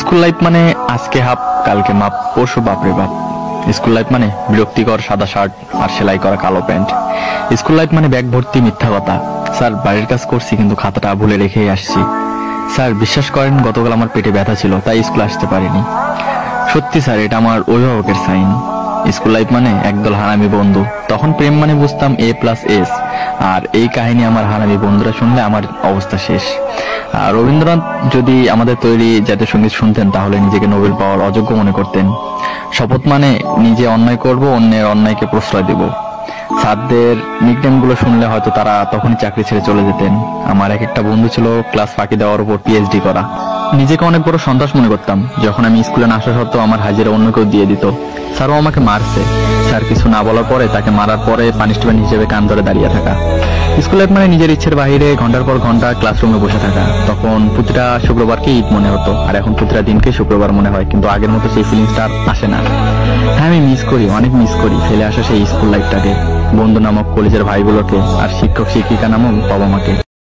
School life মানে আজকে half কালকে মাপ পরশু বাপরে বাপ। স্কুল লাইফ মানে বিরক্তিকর সাদা শার্ট আর সেলাই করা কালো প্যান্ট। স্কুল লাইফ মানে ব্যাগ ভর্তি মিথ্যা কথা। স্যার বাড়ির কাজ করছি কিন্তু খাতাটা ভুলে রেখেই আসছি। স্যার বিশ্বাস করেন গতকাল আমার পেটে ব্যথা ছিল তাই স্কুল আসতে পারিনি। সত্যি স্যার এটা আমার অভিভাবকের সাইন। স্কুল লাইফ মানে একদল হারামি বন্ধু। তখন প্রেম মানে বুঝতাম A+S। আর এই কাহিনী আমার হারামি বন্ধুরা শুনলে আমার অবস্থা শেষ। আর রবীন্দ্রনাথ যদি আমাদের তৈরি জাতীয় সঙ্গীত শুনতেন তাহলে নিজেকে নোবেল পাওয়ার অযোগ্য মনে করতেন। শপথ মানে নিজে অন্যায় করব, অন্যের অন্যায়কে প্রশ্রয় দেব। স্যারদের নিকনেম গুলো শুনলে হয়তো তারা তখনই চাকরি ছেড়ে চলে যেতেন। আমার এক একটা বন্ধু ছিল ক্লাস ফাঁকি দেওয়ার উপর PhD করা। নিজেকে অনেক বড় সন্ত্রাস মনে করতাম যখন আমি স্কুলে না আসা সত্ত্বেও আমার হাজিরা অন্য কেউ দিয়ে দিত। স্যারও আমাকে মারছে। স্যার কিছু না বলার পরে তাকে মারার পরে পানিশমেন্ট হিসেবে কান ধরে দাঁড়িয়ে থাকা। স্কুল লাইফ মানে নিজের ইচ্ছের বাইরে ঘন্টার পর ঘন্টা ক্লাসরুমে বসে থাকা। তখন প্রতিটা শুক্রবারকে ঈদ মনে হতো আর এখন প্রতিটা দিনকে শুক্রবার মনে হয়, কিন্তু আগের মতো সেই ফিলিংসটা আসে না। হ্যাঁ আমি মিস করি, অনেক মিস করি ফেলে আসা সেই স্কুল লাইফটাকে, বন্ধু নামক কলেজের ভাইগুলোকে আর শিক্ষক শিক্ষিকা নামক বাবা মাকে।